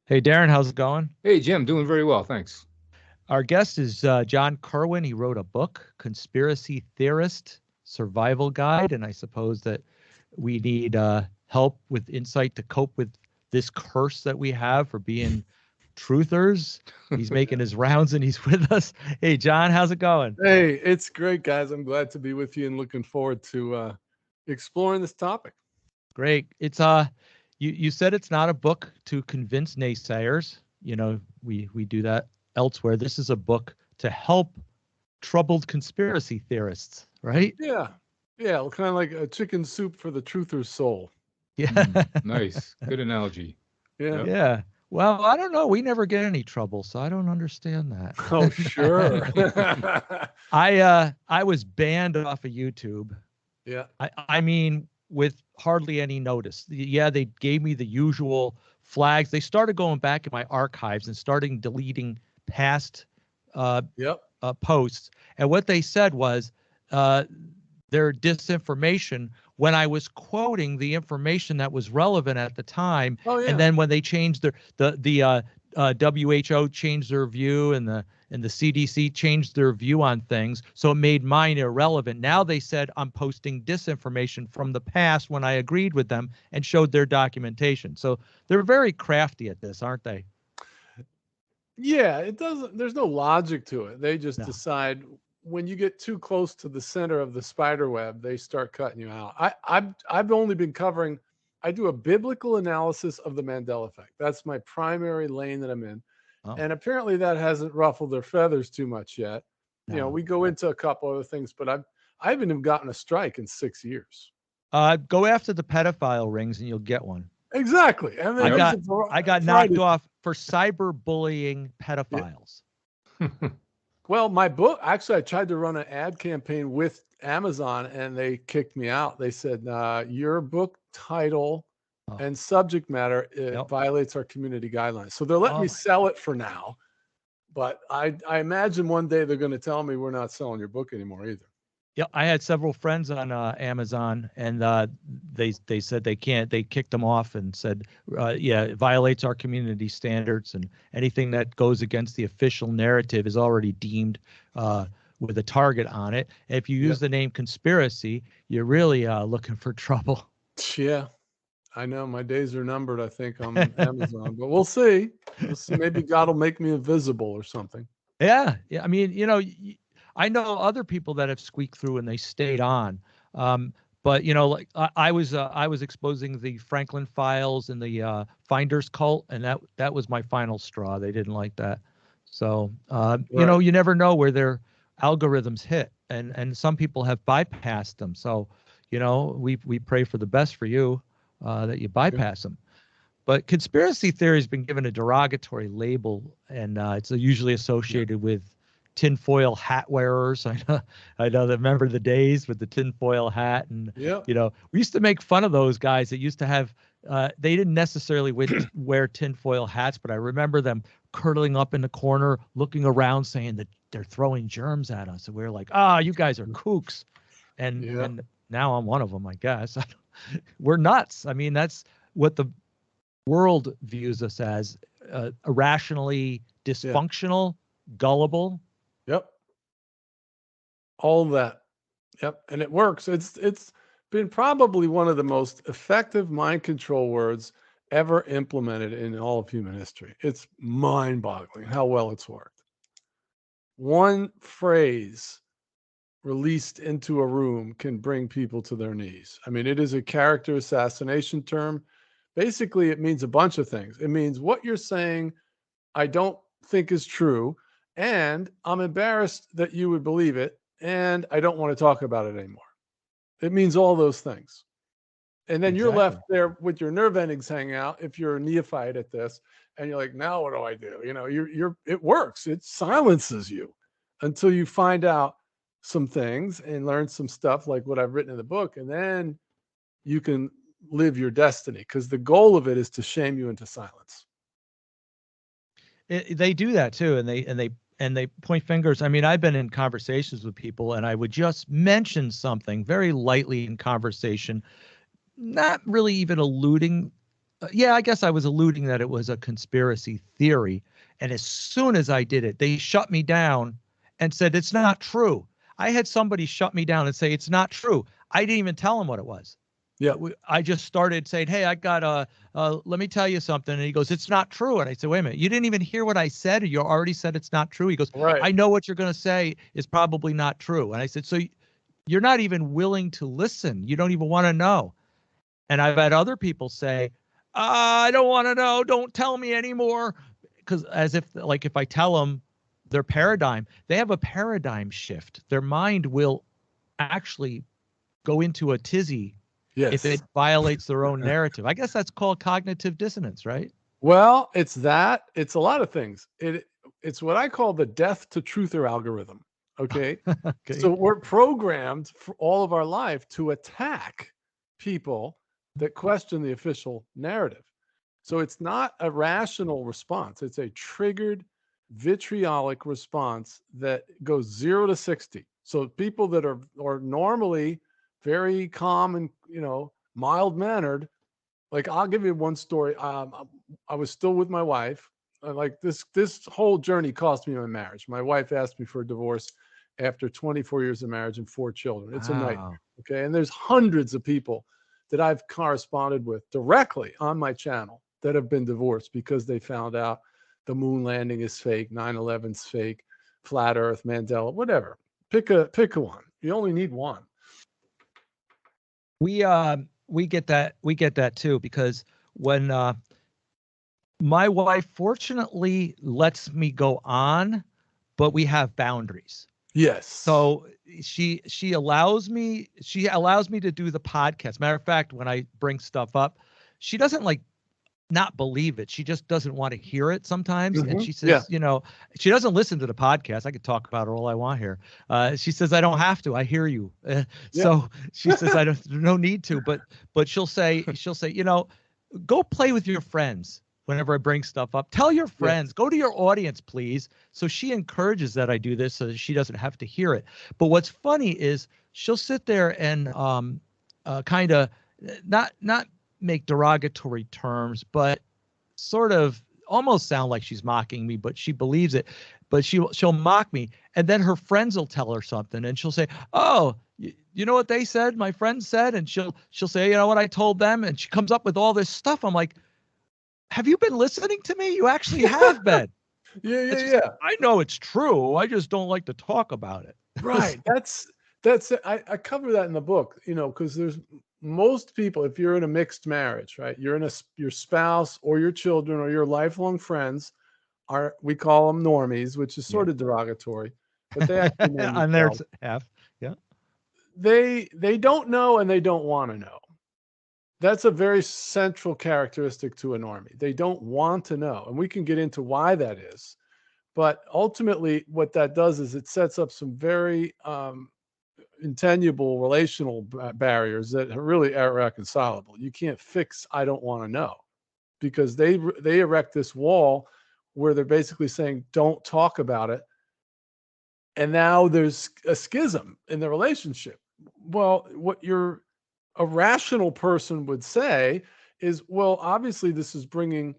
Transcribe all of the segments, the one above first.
Hey, Darren, how's it going? Hey, Jim, doing very well, thanks. Our guest is John Kirwin. He wrote a book, Conspiracy Theorist Survival Guide, and I suppose that we need help with insight to cope with this curse that we have for being truthers. He's making his rounds and he's with us. Hey, John, how's it going? Hey, it's great, guys. I'm glad to be with you and looking forward to exploring this topic. Great. It's you said it's not a book to convince naysayers. We do that elsewhere. This is a book to help troubled conspiracy theorists, right? Yeah, yeah, kind of like a chicken soup for the truther's soul. Yeah. Nice. Good analogy. Yeah. Yep. Yeah. Well, I don't know. We never get any trouble, so I don't understand that. Oh, sure. I was banned off of YouTube. Yeah. I mean, with hardly any notice. Yeah, they gave me the usual flags. They started going back in my archives and starting deleting past Yep. posts. And what they said was their disinformation when I was quoting the information that was relevant at the time. Oh, yeah. And then when they changed the WHO changed their view and the CDC changed their view on things, so it made mine irrelevant. Now they said I'm posting disinformation from the past when I agreed with them and showed their documentation. So they're very crafty at this, aren't they? Yeah, it doesn't. There's no logic to it. They just No. decide when you get too close to the center of the spider web, they start cutting you out. I've only been covering. I do a biblical analysis of the Mandela effect. That's my primary lane that I'm in. Oh. And apparently that hasn't ruffled their feathers too much yet. No. We go into a couple other things, but I haven't even gotten a strike in 6 years. Go after the pedophile rings and you'll get one. Exactly. And then I got knocked off for cyberbullying pedophiles. Yeah. Well, my book, actually, I tried to run an ad campaign with Amazon and they kicked me out. They said, your book title and subject matter violates our community guidelines. So they're letting me sell it for now. But I imagine one day they're going to tell me we're not selling your book anymore either. Yeah, I had several friends on Amazon, and they said they can't. They kicked them off and said, it violates our community standards, and anything that goes against the official narrative is already deemed with a target on it. And if you use the name conspiracy, you're really looking for trouble. Yeah, I know my days are numbered, I think, on Amazon, but we'll see. Maybe God will make me invisible or something. Yeah. I mean, I know other people that have squeaked through and they stayed on. But like I was exposing the Franklin files and the Finders cult, and that was my final straw. They didn't like that. So you never know where their algorithms hit, and some people have bypassed them. So we pray for the best for you that you bypass them. But conspiracy theory has been given a derogatory label, and it's usually associated with tinfoil hat wearers. I know that, remember the days with the tinfoil hat, and we used to make fun of those guys that used to have they didn't necessarily wear tinfoil hats, but I remember them curling up in the corner looking around saying that they're throwing germs at us, and we were like, you guys are kooks. And now I'm one of them, I guess. We're nuts. I mean, that's what the world views us as, irrationally dysfunctional, gullible. Yep. All that. Yep. And it works. It's been probably one of the most effective mind control words ever implemented in all of human history. It's mind-boggling how well it's worked. One phrase released into a room can bring people to their knees. I mean, it is a character assassination term. Basically, it means a bunch of things. It means what you're saying, I don't think is true. And I'm embarrassed that you would believe it, and I don't want to talk about it anymore. It means all those things. And then you're left there with your nerve endings hanging out if you're a neophyte at this, and you're like, now what do I do? It works. It silences you until you find out some things and learn some stuff like what I've written in the book, and then you can live your destiny, because the goal of it is to shame you into silence. They do that too, and they point fingers. I mean, I've been in conversations with people, and I would just mention something very lightly in conversation, not really even alluding Yeah, I guess I was alluding that it was a conspiracy theory. And as soon as I did it, they shut me down and said, it's not true. I had somebody shut me down and say, it's not true. I didn't even tell him what it was. Yeah. I just started saying, hey, I got let me tell you something. And he goes, it's not true. And I said, wait a minute, you didn't even hear what I said. Or you already said it's not true. He goes, Right. I know what you're going to say is probably not true. And I said, so you're not even willing to listen. You don't even want to know. And I've had other people say, I don't want to know. Don't tell me anymore. Because as if, like, if I tell them their paradigm, they have a paradigm shift. Their mind will actually go into a tizzy if it violates their own narrative. I guess that's called cognitive dissonance, right? Well, it's that. It's a lot of things. It's what I call the death to truther algorithm. Okay. Okay. So we're programmed for all of our life to attack people that question the official narrative. So it's not a rational response. It's a triggered vitriolic response that goes 0 to 60. So people that are normally very calm and, mild mannered, like I'll give you one story. I was still with my wife. Like this whole journey cost me my marriage. My wife asked me for a divorce after 24 years of marriage and 4 children. It's a nightmare. Okay. And there's hundreds of people that I've corresponded with directly on my channel that have been divorced because they found out the moon landing is fake, 9/11's fake, flat earth, Mandela, whatever. Pick a one. You only need one. We get that too, because when my wife fortunately lets me go on, but we have boundaries. Yes. So she allows me to do the podcast. Matter of fact, when I bring stuff up, she doesn't like not believe it. She just doesn't want to hear it sometimes. And she says, she doesn't listen to the podcast. I could talk about it all I want here. She says, I don't have to. I hear you. So she says, no need to, but she'll say, go play with your friends. Whenever I bring stuff up, tell your friends, go to your audience, please. So she encourages that I do this so that she doesn't have to hear it. But what's funny is she'll sit there and kind of not make derogatory terms, but sort of almost sound like she's mocking me, but she believes it. But she'll mock me, and then her friends will tell her something, and she'll say, "Oh, you know what they said? My friend said," and she'll say, "You know what I told them," and she comes up with all this stuff. I'm like, have you been listening to me? You actually have been. Yeah. I know it's true. I just don't like to talk about it. Right. That's it. I cover that in the book, because there's most people, if you're in a mixed marriage, right? You're in your spouse or your children or your lifelong friends we call them normies, which is sort of derogatory, but they actually know on their half. Yeah. They don't know and they don't want to know. That's a very central characteristic to a normie. They don't want to know. And we can get into why that is. But ultimately, what that does is it sets up some very intangible relational barriers that are really irreconcilable. You can't fix I don't want to know, because they erect this wall where they're basically saying, don't talk about it. And now there's a schism in the relationship. Well, what a rational person would say is, well, obviously this is bringing,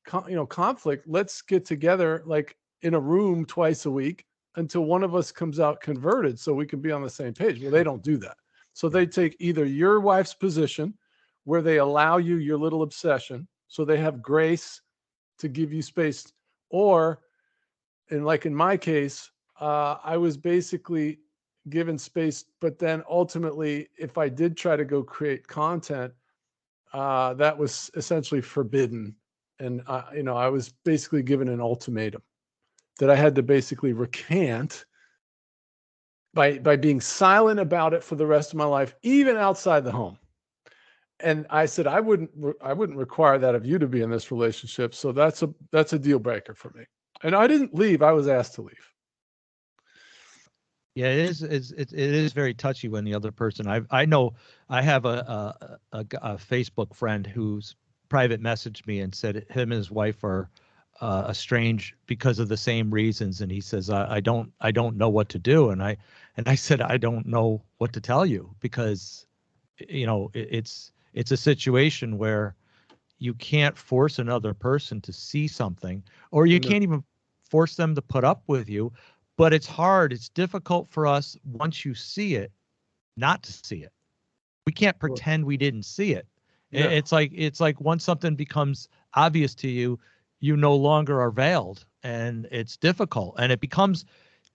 conflict. Let's get together like in a room twice a week until one of us comes out converted so we can be on the same page. Well, they don't do that. So they take either your wife's position where they allow you your little obsession, so they have grace to give you space, or, and like in my case, I was basically given space, but then ultimately, if I did try to go create content, that was essentially forbidden. And, I was basically given an ultimatum that I had to basically recant by being silent about it for the rest of my life, even outside the home. And I said, I wouldn't require that of you to be in this relationship. So that's a deal breaker for me. And I didn't leave. I was asked to leave. Yeah, it is very touchy when the other person, I know I have a Facebook friend who's private messaged me and said him and his wife are estranged because of the same reasons, and he says I don't know what to do, and I said I don't know what to tell you, because it's a situation where you can't force another person to see something, or you No. can't even force them to put up with you. But it's hard. It's difficult for us once you see it, not to see it. We can't pretend we didn't see it. No. It's like once something becomes obvious to you, you no longer are veiled, and it's difficult. And it becomes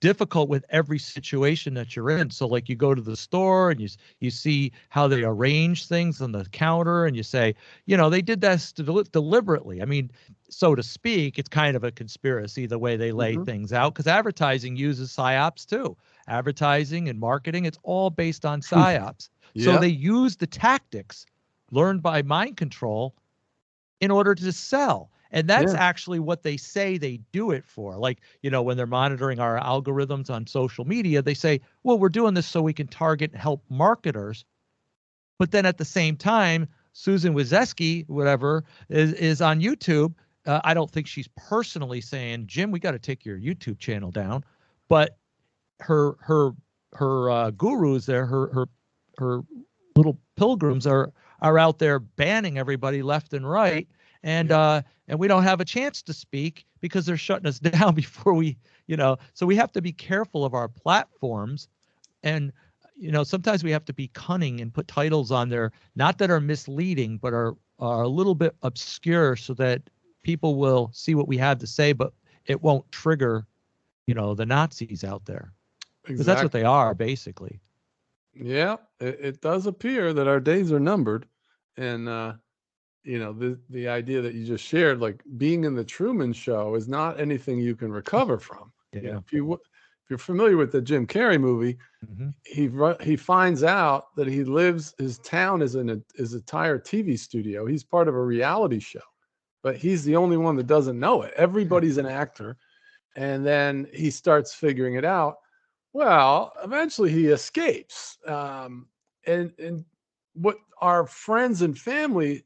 difficult with every situation that you're in. So like you go to the store and you see how they arrange things on the counter, and you say, they did that deliberately. I mean, so to speak, it's kind of a conspiracy the way they lay things out, because advertising uses psyops too. Advertising and marketing, it's all based on psyops. So they use the tactics learned by mind control in order to sell. And that's actually what they say they do it for. Like, when they're monitoring our algorithms on social media, they say, well, we're doing this so we can target and help marketers. But then at the same time, Susan Wojcicki, whatever, is on YouTube. I don't think she's personally saying, Jim, we got to take your YouTube channel down. But her gurus there, her little pilgrims are out there banning everybody left and right. And we don't have a chance to speak because they're shutting us down before we, so we have to be careful of our platforms. And, sometimes we have to be cunning and put titles on there, not that are misleading, but are a little bit obscure, so that people will see what we have to say, but it won't trigger, the Nazis out there. Because that's what they are, basically. Yeah, it does appear that our days are numbered. And, the idea that you just shared, like being in the Truman Show, is not anything you can recover from. Yeah. If you're familiar with the Jim Carrey movie, he finds out that his town is an entire TV studio. He's part of a reality show, but he's the only one that doesn't know it. Everybody's an actor. And then he starts figuring it out. Well, eventually he escapes. And what our friends and family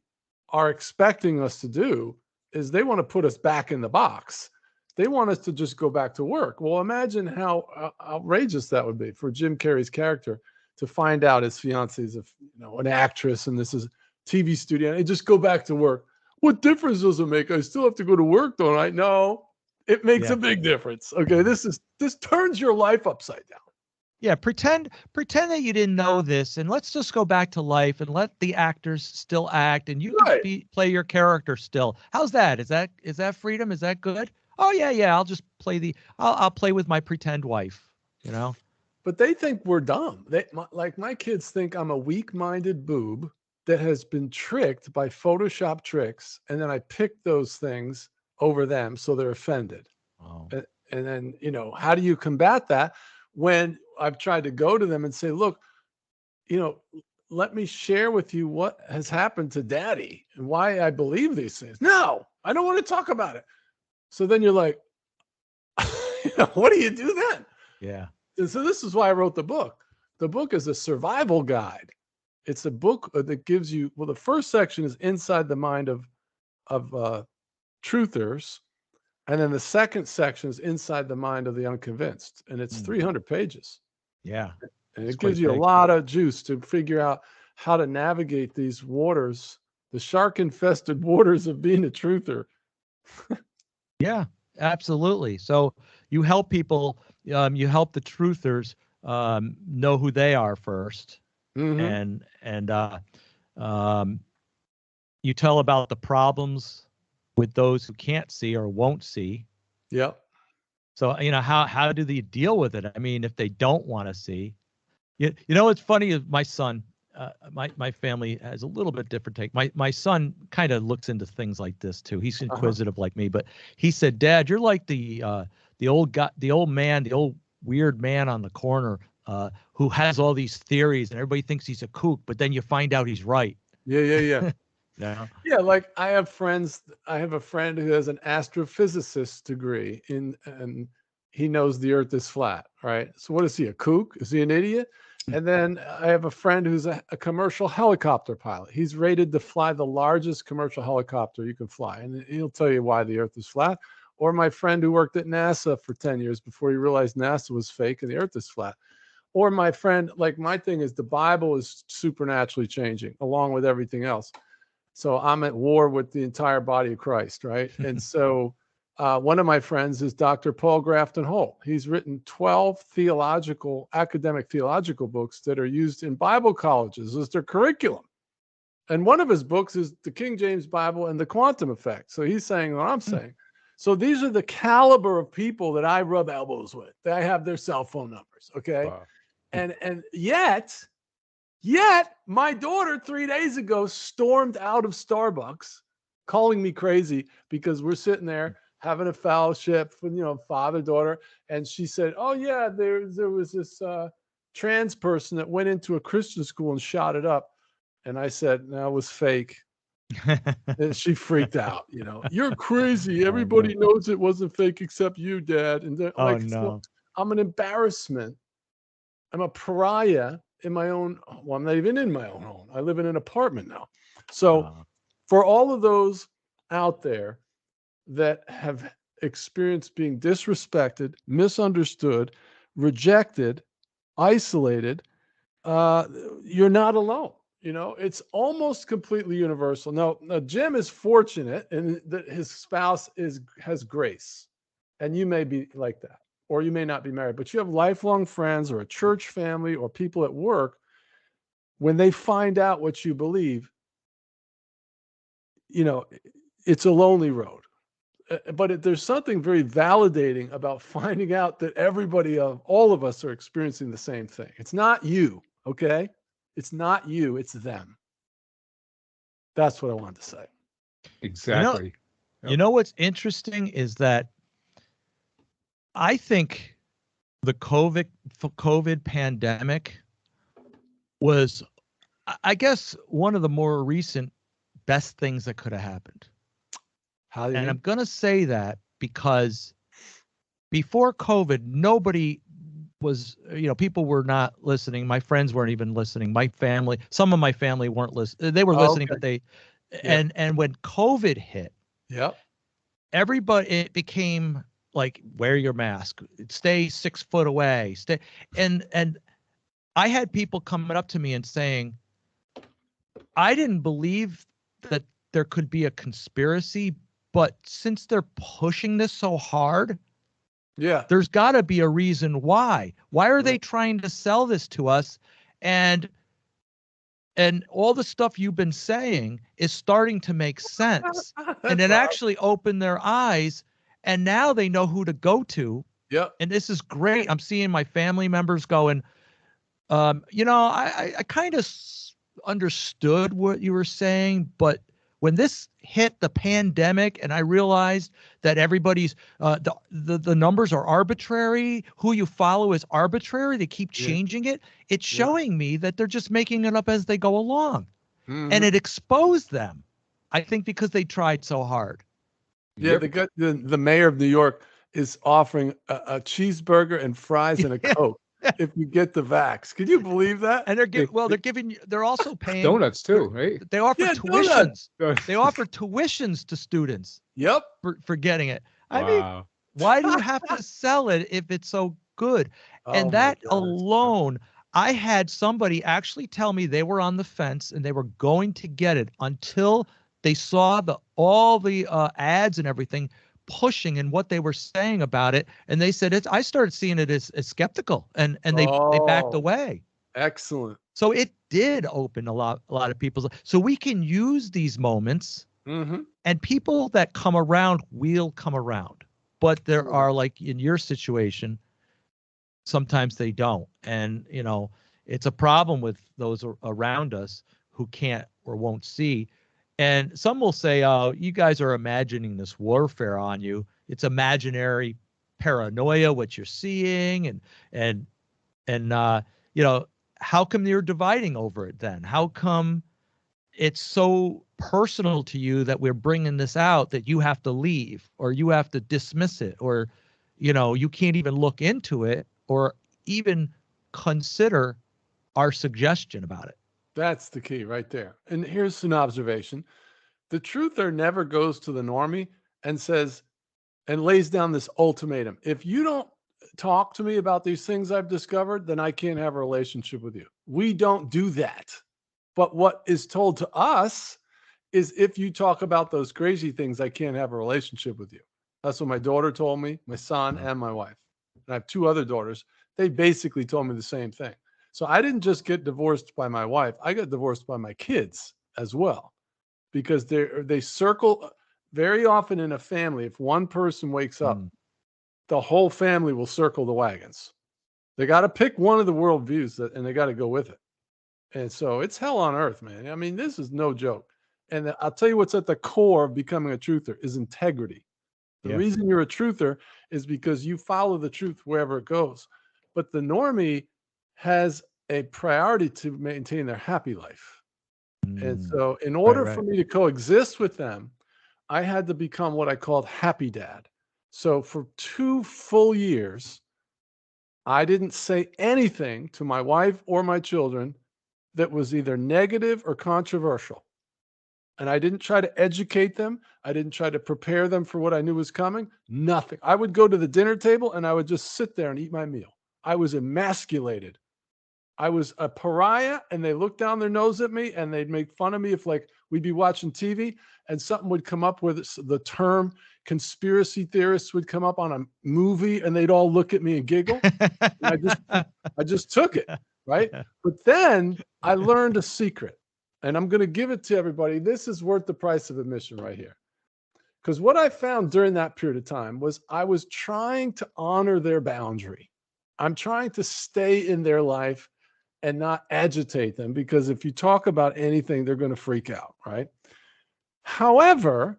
are expecting us to do is they want to put us back in the box. They want us to just go back to work. Well, imagine how outrageous that would be for Jim Carrey's character to find out his fiancée is an actress, and this is a TV studio, and just go back to work. What difference does it make? I still have to go to work, don't I? No, it makes a big difference. Okay, this turns your life upside down. Yeah, pretend that you didn't know this, and let's just go back to life and let the actors still act, and you can play your character still. How's that? Is that freedom? Is that good? Oh yeah. I'll just play I'll play with my pretend wife. But they think we're dumb. My kids think I'm a weak-minded boob that has been tricked by Photoshop tricks, and then I pick those things over them, so they're offended. Oh. And then how do you combat that? When I've tried to go to them and say, look, let me share with you what has happened to Daddy and why I believe these things. No, I don't want to talk about it. So then you're like, what do you do then? Yeah. And so this is why I wrote the book. The book is a survival guide. It's a book that gives you, the first section is inside the mind of truthers. And then the second section is inside the mind of the unconvinced. And it's 300 pages. Yeah. And it gives you a lot of juice to figure out how to navigate these waters, the shark-infested waters of being a truther. Yeah, absolutely. So you help people, you help the truthers know who they are first. And you tell about the problems with those who can't see or won't see. Yep. So, how do they deal with it? I mean, if they don't want to see, it's funny. My son, my family has a little bit different take. My son kind of looks into things like this too. He's inquisitive like me, but he said, Dad, you're like the old guy, the old weird man on the corner who has all these theories and everybody thinks he's a kook, but then you find out he's right. Yeah. Yeah. Yeah, like I have friends. I have a friend who has an astrophysicist degree and he knows the Earth is flat. Right. So what is he, a kook? Is he an idiot? And then I have a friend who's a commercial helicopter pilot. He's rated to fly the largest commercial helicopter you can fly, and he'll tell you why the Earth is flat. Or my friend who worked at NASA for 10 years before he realized NASA was fake and the Earth is flat. Or my friend, like my thing is the Bible is supernaturally changing along with everything else. So I'm at war with the entire body of Christ, right? And so one of my friends is Dr. Paul Grafton Holt. He's written 12 academic theological books that are used in Bible colleges as their curriculum. And one of his books is the King James Bible and the Quantum Effect. So he's saying what I'm saying. So these are the caliber of people that I rub elbows with. That I have their cell phone numbers, okay? Wow. And yet my daughter 3 days ago stormed out of Starbucks calling me crazy because we're sitting there having a fellowship with, father, daughter. And she said, oh yeah, there was this trans person that went into a Christian school and shot it up. And I said, no, it was fake. And she freaked out, you're crazy. Everybody knows it wasn't fake except you, Dad. And so I'm an embarrassment. I'm a pariah in my own. Well, I'm not even in my own home. I live in an apartment now. So for all of those out there that have experienced being disrespected, misunderstood, rejected, isolated, you're not alone. It's almost completely universal. Now Jim is fortunate in that his spouse has grace, and you may be like that, or you may not be married, but you have lifelong friends or a church family or people at work. When they find out what you believe, it's a lonely road. But there's something very validating about finding out that all of us are experiencing the same thing. It's not you, okay? It's not you, it's them. That's what I wanted to say. Exactly. You know what's interesting is that I think the COVID pandemic was, I guess, one of the more recent best things that could have happened. How do you And mean? I'm going to say that because before COVID, nobody was, people were not listening. My friends weren't even listening. Some of my family weren't listening. They were listening, Okay. but and when COVID hit, Yep. it became like, wear your mask, stay 6 foot away, and I had people coming up to me and saying, I didn't believe that there could be a conspiracy, but since they're pushing this so hard, there's got to be a reason why. Why are they trying to sell this to us? And all the stuff you've been saying is starting to make sense. And it actually opened their eyes, and now they know who to go to. Yeah. And this is great. I'm seeing my family members going, I kind of understood what you were saying, but when this hit the pandemic and I realized that everybody's the numbers are arbitrary, who you follow is arbitrary, they keep changing it. It's showing me that they're just making it up as they go along. Mm-hmm. And it exposed them, I think, because they tried so hard. Yeah, the mayor of New York is offering a cheeseburger and fries and a Coke if you get the vax. Can you believe that? And they're also paying donuts too, right? They offer tuitions. They offer tuitions to students. Yep. For getting it. I mean, why do you have to sell it if it's so good? And that alone, I had somebody actually tell me they were on the fence and they were going to get it until they saw all the ads and everything pushing and what they were saying about it, and they said I started seeing it as skeptical, and they backed away. Excellent. So it did open a lot of people's. So we can use these moments, and people that come around will come around, but there are, like in your situation, sometimes they don't, and it's a problem with those around us who can't or won't see. And some will say, oh, you guys are imagining this warfare on you. It's imaginary paranoia, what you're seeing. And how come you're dividing over it then? How come it's so personal to you that we're bringing this out that you have to leave or you have to dismiss it, or, you can't even look into it or even consider our suggestion about it? That's the key right there. And here's an observation. The truther never goes to the normie and lays down this ultimatum. If you don't talk to me about these things I've discovered, then I can't have a relationship with you. We don't do that. But what is told to us is if you talk about those crazy things, I can't have a relationship with you. That's what my daughter told me, my son, and my wife. And I have 2 other daughters. They basically told me the same thing. So I didn't just get divorced by my wife. I got divorced by my kids as well, because they circle very often in a family. If one person wakes up, the whole family will circle the wagons. They got to pick one of the worldviews and they got to go with it. And so it's hell on earth, man. I mean, this is no joke. And I'll tell you what's at the core of becoming a truther is integrity. The reason you're a truther is because you follow the truth wherever it goes. But the normie has a priority to maintain their happy life. And so in order for me to coexist with them, I had to become what I called happy dad. So for 2 full years, I didn't say anything to my wife or my children that was either negative or controversial. And I didn't try to educate them. I didn't try to prepare them for what I knew was coming. Nothing. I would go to the dinner table and I would just sit there and eat my meal. I was emasculated. I was a pariah, and they looked down their nose at me and they'd make fun of me if, like, we'd be watching TV and something would come up where the term conspiracy theorists would come up on a movie and they'd all look at me and giggle. And I just took it, right? But then I learned a secret, and I'm going to give it to everybody. This is worth the price of admission right here. Because what I found during that period of time was I was trying to honor their boundary. I'm trying to stay in their life and not agitate them, because if you talk about anything, they're going to freak out, right? However,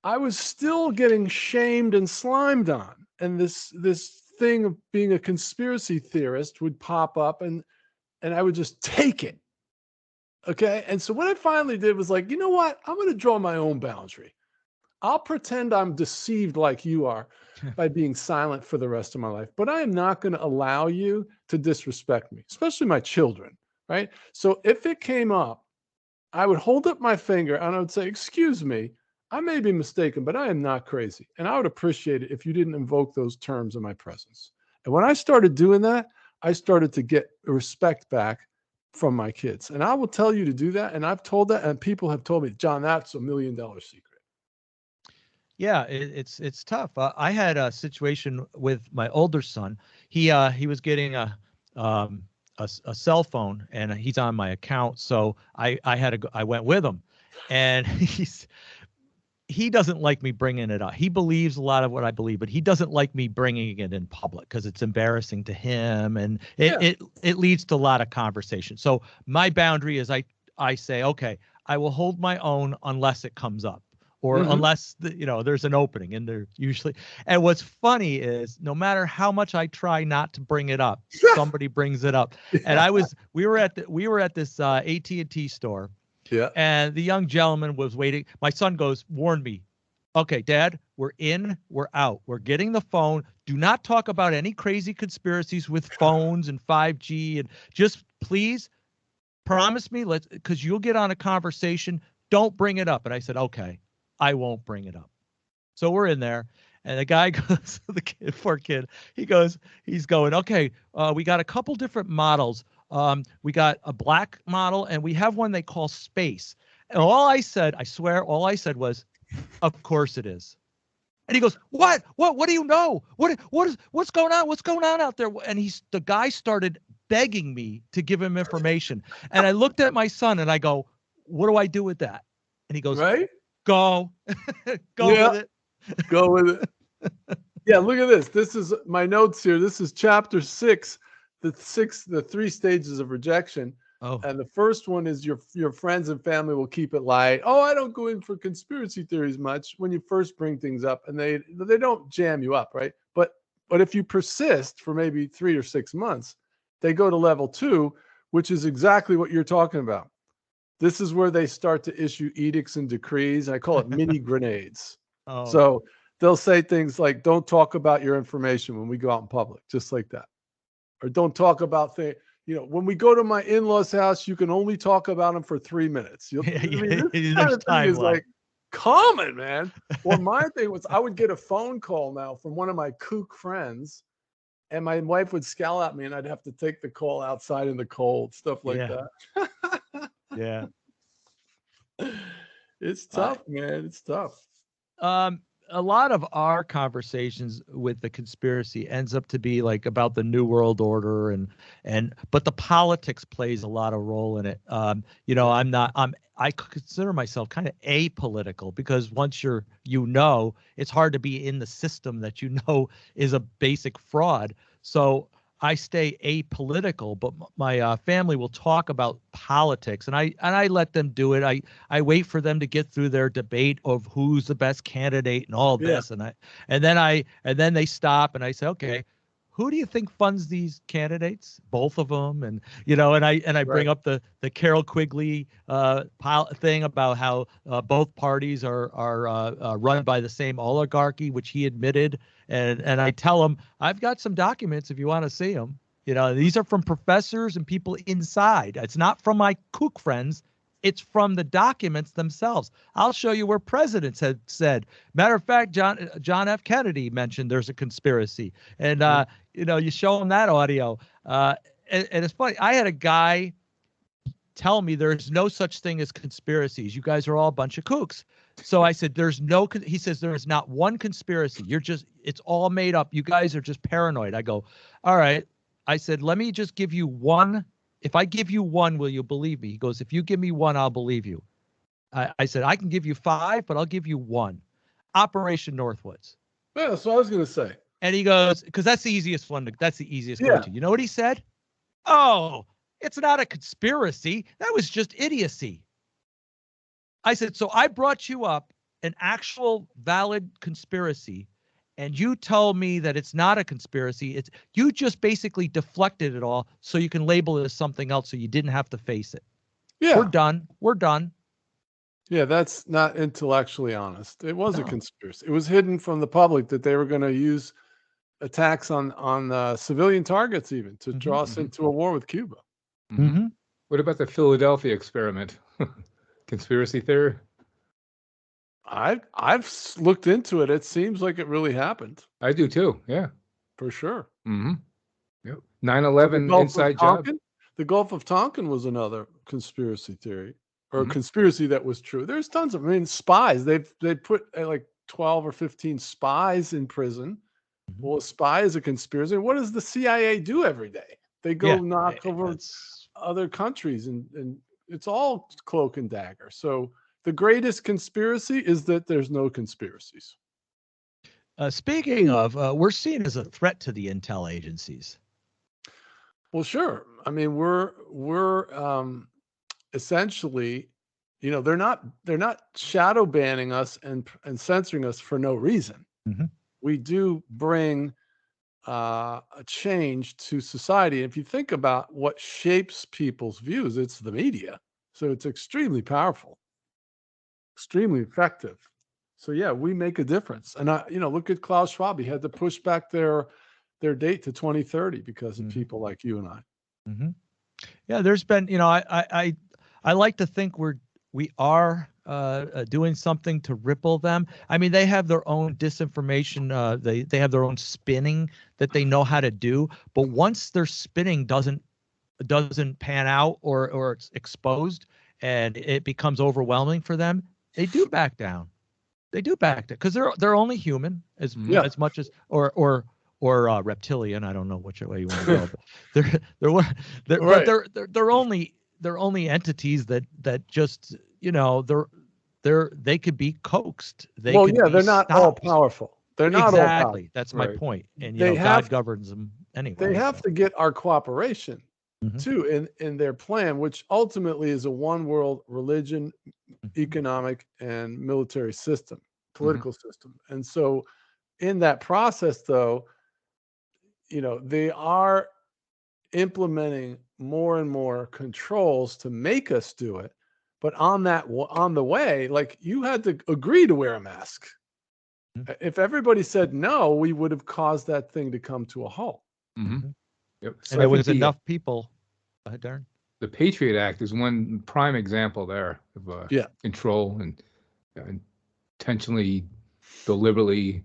I was still getting shamed and slimed on. And this thing of being a conspiracy theorist would pop up, and I would just take it. Okay. And so what I finally did was like, you know what? I'm going to draw my own boundary. I'll pretend I'm deceived like you are by being silent for the rest of my life, but I am not going to allow you to disrespect me, especially my children, right? So if it came up, I would hold up my finger and I would say, excuse me, I may be mistaken, but I am not crazy. And I would appreciate it if you didn't invoke those terms in my presence. And when I started doing that, I started to get respect back from my kids. And I will tell you to do that. And I've told that, and people have told me, John, that's $1 million secret. Yeah, it's tough. I had a situation with my older son. He was getting a cell phone, and he's on my account, so I went with him, and he doesn't like me bringing it up. He believes a lot of what I believe, but he doesn't like me bringing it in public because it's embarrassing to him, and it leads to a lot of conversation. So my boundary is I say, okay, I will hold my own unless it comes up. Or unless there's an opening, and there usually. And what's funny is no matter how much I try not to bring it up, somebody brings it up. And we were at this AT&T store. Yeah. And the young gentleman was waiting. My son warned me. Okay, Dad, we're in, we're out. We're getting the phone. Do not talk about any crazy conspiracies with phones and 5G, and just please promise me, because you'll get on a conversation. Don't bring it up. And I said, okay. I won't bring it up. So we're in there, and the guy goes, poor kid, he's going, okay, we got a couple different models. We got a black model, and we have one they call Space. And I swear, all I said was, of course it is. And he goes, what do you know? What's going on? What's going on out there? And the guy started begging me to give him information. And I looked at my son and I go, what do I do with that? And he goes, right? Go with it. Go with it. Yeah, look at this. This is my notes here. This is chapter 6, the 3 stages of rejection. Oh. And the first one is your friends and family will keep it light. Oh, I don't go in for conspiracy theories much when you first bring things up, and they don't jam you up, right? But if you persist for maybe 3 or 6 months, they go to level 2, which is exactly what you're talking about. This is where they start to issue edicts and decrees. I call it mini grenades. Oh. So they'll say things like, don't talk about your information when we go out in public, just like that. Or don't talk about things, when we go to my in-laws' house, you can only talk about them for 3 minutes. This kind of thing is like common, man. Or my thing was, I would get a phone call now from one of my kook friends, and my wife would scowl at me, and I'd have to take the call outside in the cold, stuff like that. Yeah. It's tough, man. It's tough. A lot of our conversations with the conspiracy ends up to be like about the New World Order but the politics plays a lot of role in it. I consider myself kind of apolitical because once it's hard to be in the system that is a basic fraud. So I stay apolitical, but my family will talk about politics, and I let them do it. I wait for them to get through their debate of who's the best candidate and all this, and then they stop, and I say, okay, who do you think funds these candidates? Both of them, and I bring up the Carol Quigley thing about how both parties are run by the same oligarchy, which he admitted. And I tell them, I've got some documents if you want to see them. These are from professors and people inside. It's not from my kook friends. It's from the documents themselves. I'll show you where presidents had said. Matter of fact, John F. Kennedy mentioned there's a conspiracy. And, you show them that audio. And it's funny. I had a guy tell me there's no such thing as conspiracies. You guys are all a bunch of kooks. So I said, he says, there is not one conspiracy. It's all made up. You guys are just paranoid. I go, all right. I said, let me just give you one. If I give you one, will you believe me? He goes, if you give me one, I'll believe you. I said, I can give you 5, but I'll give you one. Operation Northwoods. Yeah, that's what I was going to say. And he goes, because that's the easiest one. That's the easiest go to. You know what he said? Oh, it's not a conspiracy. That was just idiocy. I said, so I brought you up an actual valid conspiracy, and you told me that it's not a conspiracy. You just basically deflected it all so you can label it as something else so you didn't have to face it. Yeah. We're done. Yeah, that's not intellectually honest. It was a conspiracy. It was hidden from the public that they were going to use attacks on civilian targets even to draw us into a war with Cuba. Mm-hmm. What about the Philadelphia experiment? Conspiracy theory? I've looked into it. It seems like it really happened. I do too. Yeah, for sure. Mm-hmm. Yep. 9/11 inside job. The Gulf of Tonkin was another conspiracy theory, or a conspiracy that was true. There's tons of. I mean, spies. They put like 12 or 15 spies in prison. Well, a spy is a conspiracy. What does the CIA do every day? They go knock over other countries, and it's all cloak and dagger. So the greatest conspiracy is that there's no conspiracies. Speaking of, we're seen as a threat to the intel agencies. Well, sure. I mean, we're essentially, they're not shadow banning us and censoring us for no reason. Mm-hmm. We do bring a change to society. If you think about what shapes people's views, it's the media. So it's extremely powerful, extremely effective. So yeah, we make a difference. And look at Klaus Schwab. He had to push back their date to 2030 because of people like you and I. Mm-hmm. Yeah, there's been, I like to think we are doing something to ripple them. I mean, they have their own disinformation. They have their own spinning that they know how to do. But once their spinning doesn't pan out or it's exposed and it becomes overwhelming for them, they do back down. They do back down because they're only human as much as or reptilian. I don't know which way you want to go. But they're only entities that just they could be coaxed. They're not all powerful. They're not all powerful. That's my point. And God governs them anyway. They have to get our cooperation too in their plan, which ultimately is a one world religion, economic, and military system, political system. And so in that process, though, they are implementing more and more controls to make us do it. But on the way, like, you had to agree to wear a mask. Mm-hmm. If everybody said no, we would have caused that thing to come to a halt. Mm-hmm. Yep. So and there was enough people. Go ahead, Darren. The Patriot Act is one prime example there of control and intentionally, deliberately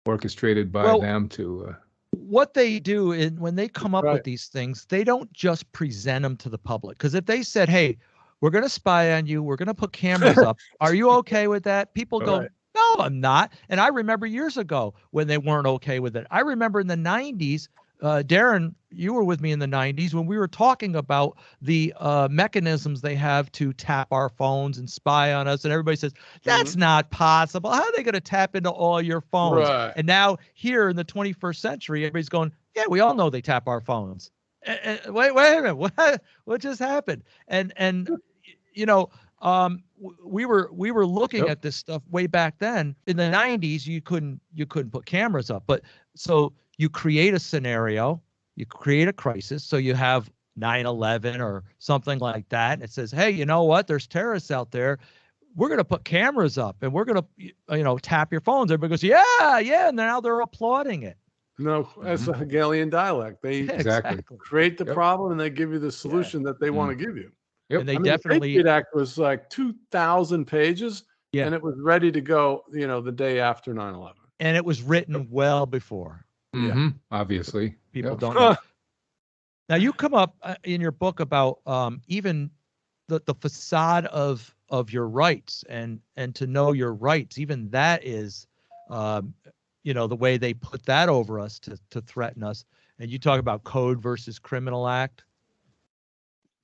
orchestrated by them to. What they do when they come up with these things, they don't just present them to the public. Because if they said, hey, we're going to spy on you. We're going to put cameras up. Are you okay with that? People go, Right. no, I'm not. And I remember years ago when they weren't okay with it. I remember in the 90s, Darren, you were with me in the 90s when we were talking about the mechanisms they have to tap our phones and spy on us. And everybody says, that's not possible. How are they going to tap into all your phones? Right. And now here in the 21st century, everybody's going, yeah, we all know they tap our phones. Wait a minute. What just happened? And you know, we were looking at this stuff way back then. In the 90s, you couldn't put cameras up, but so you create a scenario, you create a crisis, so you have 9/11 or something like that. It says, hey, you know what? There's terrorists out there. We're going to put cameras up and we're going to, tap your phones. Everybody goes, yeah. And now they're applauding it. No, that's a Hegelian dialect. They Exactly. create the problem and they give you the solution that they want to give you. Yep. And they The definitely, Patriot Act was like 2,000 pages, Yeah. and it was ready to go, the day after 9/11. and it was written well before. Obviously. People don't know. Now you come up in your book about even the facade of your rights and to know your rights. Even that is, the way they put that over us to threaten us. And you talk about code versus criminal act.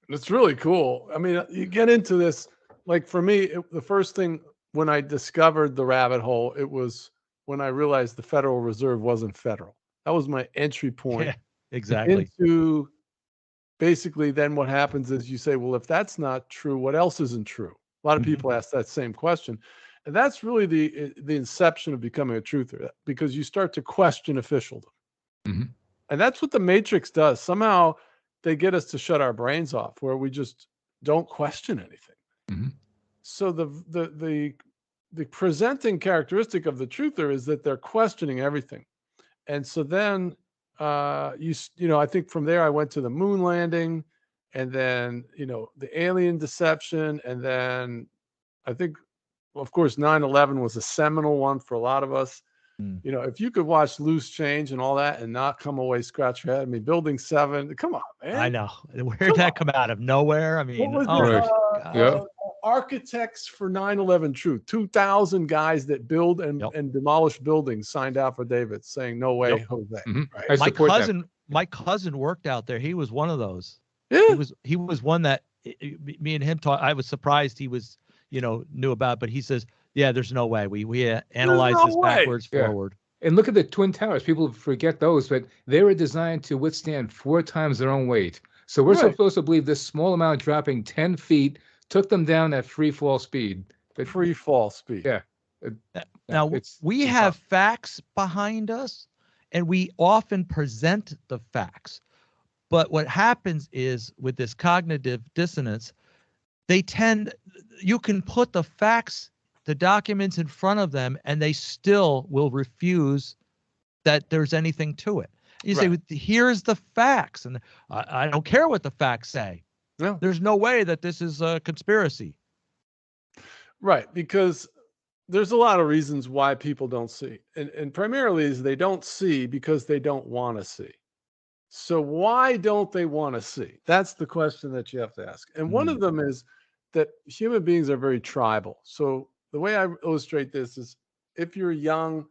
It's really cool. I mean, you get into this, like for me, the first thing when I discovered the rabbit hole, it was when I realized the Federal Reserve wasn't federal. That was my entry point. Yeah, exactly. Into basically then what happens is you say, well, if that's not true, what else isn't true? A lot of people ask that same question. And that's really the inception of becoming a truther, because you start to question officialdom. And that's what the Matrix does. Somehow they get us to shut our brains off where we just don't question anything. So the presenting characteristic of the truther is that they're questioning everything. And so then I think from there I went to the moon landing, and then the alien deception, and then I think, of course, 9/11 was a seminal one for a lot of us. If you could watch Loose Change and all that and not come away scratch your head. I mean, Building 7, come on, man. I know. Where'd that come out of? Nowhere. I mean, Architects for 9/11 Truth. 2,000 guys that build and demolish buildings signed affidavits saying, no way, Jose. Right? My cousin worked out there. He was one of those. Yeah. He was one that me and him talked. I was surprised he was, knew about, but he says, yeah, there's no way. We analyze this backwards, forward. And look at the Twin Towers. People forget those, but they were designed to withstand 4 times their own weight. So we're supposed to believe this small amount dropping 10 feet took them down at free fall speed. Free fall speed. Yeah. Now, we have facts behind us, and we often present the facts. But what happens is with this cognitive dissonance, you can put the facts, the documents in front of them, and they still will refuse that there's anything to it. You say, here's the facts, and I don't care what the facts say. No. There's no way that this is a conspiracy. Right, because there's a lot of reasons why people don't see. And primarily is they don't see because they don't want to see. So why don't they want to see? That's the question that you have to ask. And one of them is that human beings are very tribal. So the way I illustrate this is if you're a young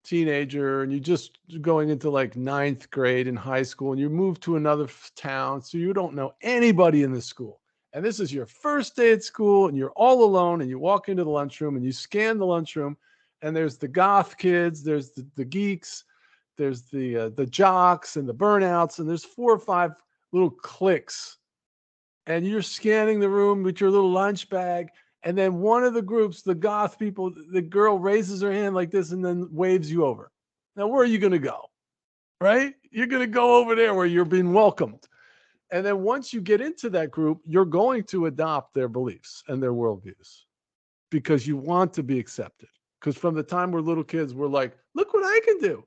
teenager and you're just going into like 9th grade in high school and you move to another town, so you don't know anybody in the school. And this is your first day at school and you're all alone, and you walk into the lunchroom and you scan the lunchroom, and there's the goth kids, there's the geeks, there's the jocks and the burnouts, and there's 4 or 5 little cliques. And you're scanning the room with your little lunch bag. And then one of the groups, the goth people, the girl raises her hand like this and then waves you over. Now, where are you going to go? Right? You're going to go over there where you're being welcomed. And then once you get into that group, you're going to adopt their beliefs and their worldviews because you want to be accepted. Because from the time we're little kids, we're like, look what I can do.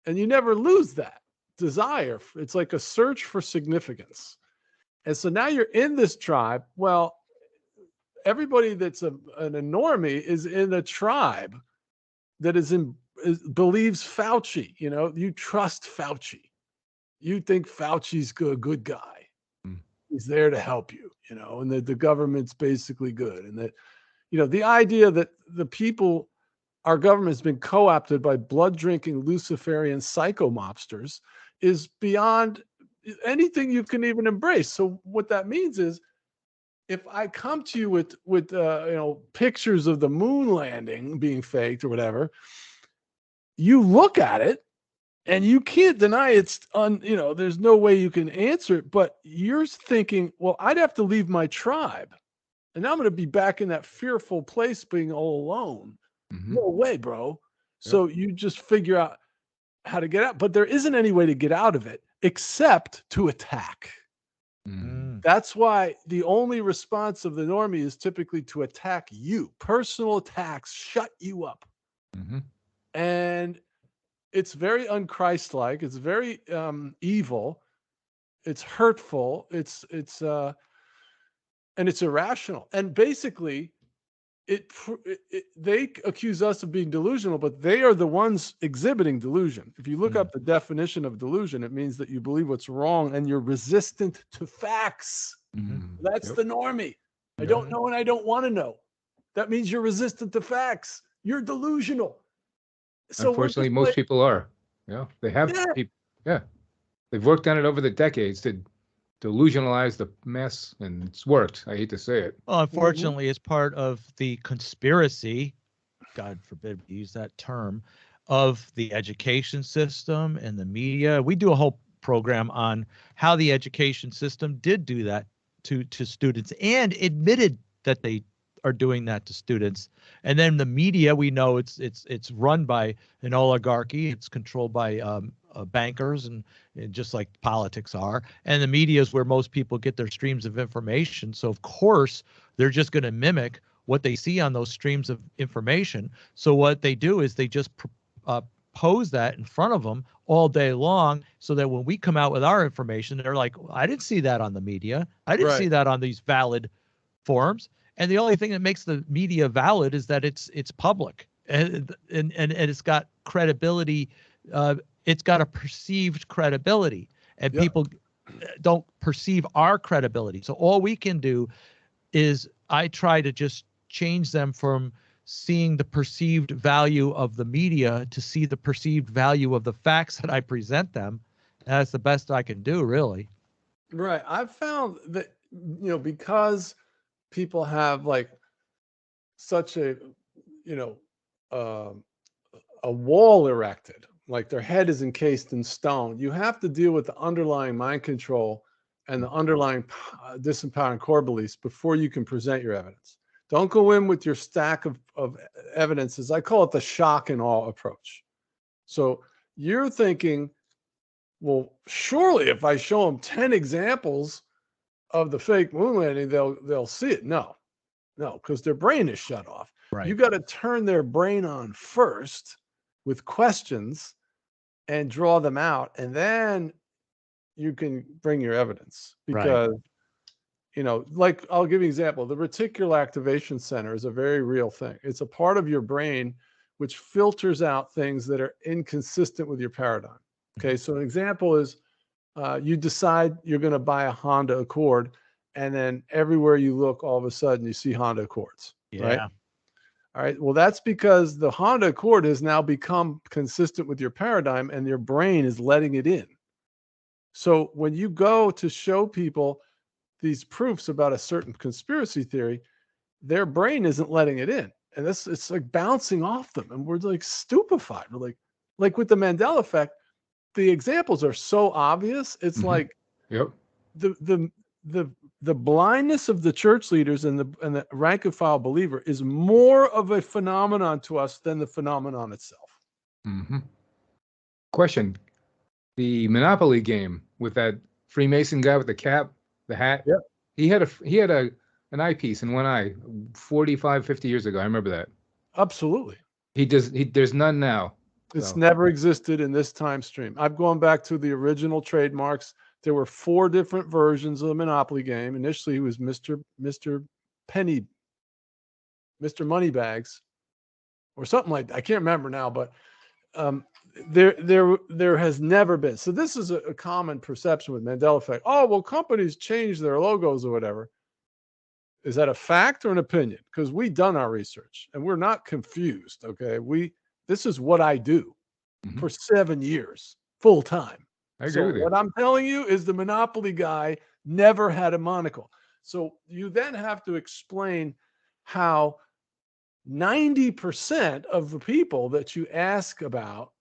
And you never lose that desire. It's like a search for significance. And so now you're in this tribe. Well, everybody that's an normie is in a tribe that believes Fauci. You trust Fauci. You think Fauci's a good guy. is there to help you, and that the government's basically good. And that, the idea that our government has been co-opted by blood-drinking Luciferian psycho mobsters is beyond anything you can even embrace. So what that means is, if I come to you with pictures of the moon landing being faked or whatever, you look at it and you can't deny it's there's no way you can answer it, but you're thinking, well, I'd have to leave my tribe and I'm going to be back in that fearful place being all alone. Mm-hmm. No way, bro. So you just figure out how to get out, but there isn't any way to get out of it except to attack. Mm. That's why the only response of the normie is typically to attack you. Personal attacks shut you up. Mm-hmm. And it's very unchristlike. It's very evil. It's hurtful. It's and it's irrational. And basically, they accuse us of being delusional, but they are the ones exhibiting delusion. If you look up the definition of delusion, it means that you believe what's wrong and you're resistant to facts. Mm-hmm. That's the normie. I don't know and I don't want to know. That means you're resistant to facts. You're delusional. So unfortunately, most people are. Yeah, they have. Yeah, they've worked on it over the decades to delusionalize the mess, and it's worked. I hate to say it. Well, unfortunately, it's part of the conspiracy, God forbid we use that term, of the education system and the media. We do a whole program on how the education system did do that to students and admitted that they are doing that to students. And then the media, we know it's run by an oligarchy. It's controlled by bankers and just like politics are. And the media is where most people get their streams of information. So of course, they're just going to mimic what they see on those streams of information. So what they do is they just pose that in front of them all day long, so that when we come out with our information, they're like, I didn't see that on the media. I didn't see that on these valid forums. And the only thing that makes the media valid is that it's public and it's got credibility. It's got a perceived credibility, and people don't perceive our credibility. So all we can do is I try to just change them from seeing the perceived value of the media to see the perceived value of the facts that I present them. And that's the best I can do, really. Right. I've found that, because people have like such a wall erected, like their head is encased in stone. You have to deal with the underlying mind control and the underlying disempowering core beliefs before you can present your evidence. Don't go in with your stack of evidences. I call it the shock and awe approach. So you're thinking, well, surely if I show them 10 examples of the fake moon landing, they'll see it. No, because their brain is shut off. Right. You got to turn their brain on first with questions and draw them out, and then you can bring your evidence. Because, like I'll give you an example. The reticular activation center is a very real thing. It's a part of your brain which filters out things that are inconsistent with your paradigm. Okay, so an example is you decide you're going to buy a Honda Accord, and then everywhere you look, all of a sudden you see Honda Accords. Yeah. Right? All right. Well, that's because the Honda Accord has now become consistent with your paradigm, and your brain is letting it in. So when you go to show people these proofs about a certain conspiracy theory, their brain isn't letting it in. And it's like bouncing off them. And we're like stupefied. We're like with the Mandela effect, the examples are so obvious. It's like the blindness of the church leaders and the rank and file believer is more of a phenomenon to us than the phenomenon itself. Mm-hmm. Question: the Monopoly game with that Freemason guy with the cap, the hat. Yep. He had an eyepiece in one eye 45, 50 years ago. I remember that. Absolutely. There's none now. It's never existed in this time stream. I've gone back to the original trademarks. There were 4 different versions of the Monopoly game. Initially, it was Mr. Moneybags, or something like that. I can't remember now, but there has never been. So this is a common perception with Mandela effect. Oh, well, companies change their logos or whatever. Is that a fact or an opinion? Because we've done our research and we're not confused. Okay. This is what I do for 7 years, full time. I agree with you. What I'm telling you is the Monopoly guy never had a monocle. So you then have to explain how 90% of the people that you ask about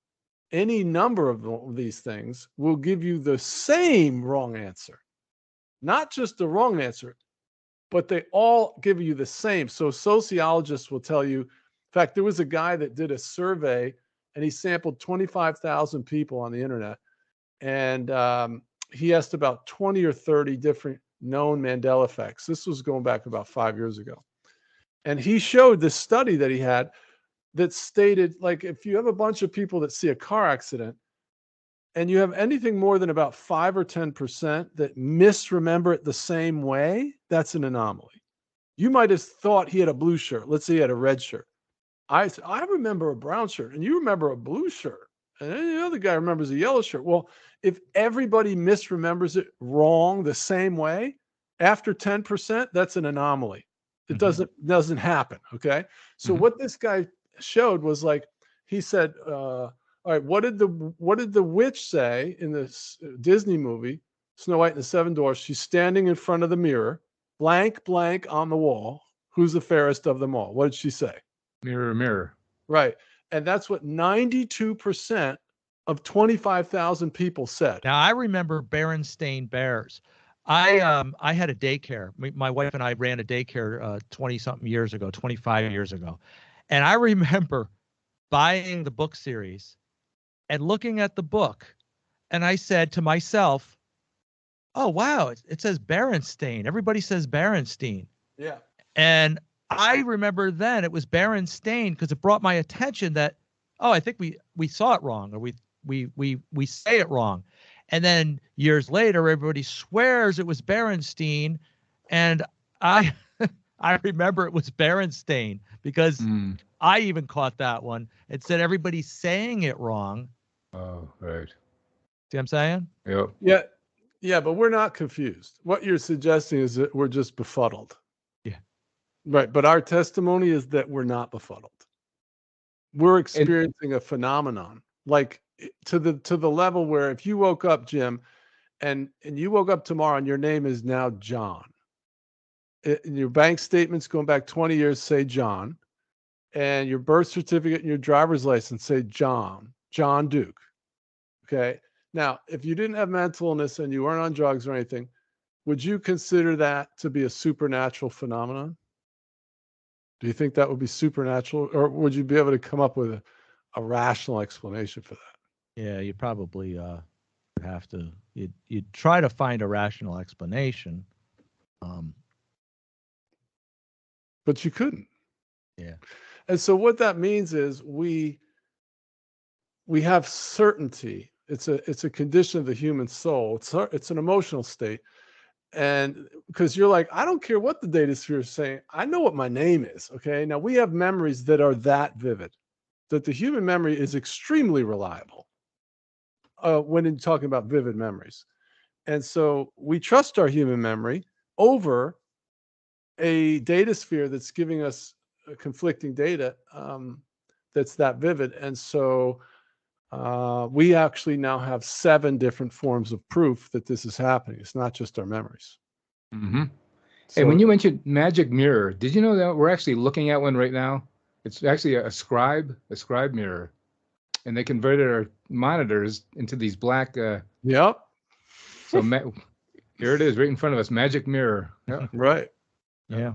any number of these things will give you the same wrong answer. Not just the wrong answer, but they all give you the same. So sociologists will tell you, in fact, there was a guy that did a survey and he sampled 25,000 people on the internet. And he asked about 20 or 30 different known Mandela effects. This was going back about 5 years ago. And he showed this study that he had that stated, like, if you have a bunch of people that see a car accident and you have anything more than about 5 or 10% that misremember it the same way, that's an anomaly. You might have thought he had a blue shirt. Let's say he had a red shirt. I remember a brown shirt and you remember a blue shirt. And then the other guy remembers a yellow shirt. Well, if everybody misremembers it wrong the same way, after 10%, that's an anomaly. It doesn't happen. Okay. So what this guy showed was, like, he said, all right, what did the witch say in this Disney movie, Snow White and the Seven Dwarfs? She's standing in front of the mirror, blank, blank on the wall. Who's the fairest of them all? What did she say? Mirror, mirror. Right. And that's what 92% of 25,000 people said. Now, I remember Berenstain Bears. I had a daycare. My wife and I ran a daycare 20-something years ago, 25 years ago. And I remember buying the book series and looking at the book. And I said to myself, oh, wow, it says Berenstain. Everybody says Berenstain. Yeah. And I remember then it was Berenstain because it brought my attention that, oh, I think we saw it wrong, or we say it wrong. And then years later, everybody swears it was Berenstain, and I remember it was Berenstain because I even caught that one. It said everybody's saying it wrong. Oh, right. See what I'm saying? Yep. Yeah, but we're not confused. What you're suggesting is that we're just befuddled. Yeah. Right, but our testimony is that we're not befuddled. We're experiencing a phenomenon, like to the level where if you woke up, Jim, and you woke up tomorrow and your name is now John. In your bank statements going back 20 years say John, and your birth certificate and your driver's license say John Duke. Okay. Now, if you didn't have mental illness and you weren't on drugs or anything, would you consider that to be a supernatural phenomenon? Do you think that would be supernatural, or would you be able to come up with a rational explanation for that? Yeah, you probably have to. You'd try to find a rational explanation. But you couldn't. Yeah. And so what that means is we have certainty. It's a condition of the human soul. It's an emotional state. And because you're like, I don't care what the data sphere is saying. I know what my name is. Okay. Now we have memories that are that vivid, that the human memory is extremely reliable when in talking about vivid memories. And so we trust our human memory over a data sphere that's giving us conflicting data that's that vivid. And so we actually now have 7 different forms of proof that this is happening. It's not just our memories. Mm-hmm. So, and when you mentioned magic mirror, did you know that we're actually looking at one right now? It's actually a scribe mirror, and they converted our monitors into these black. Yep. So here it is, right in front of us, magic mirror. Yep. Right. Yeah.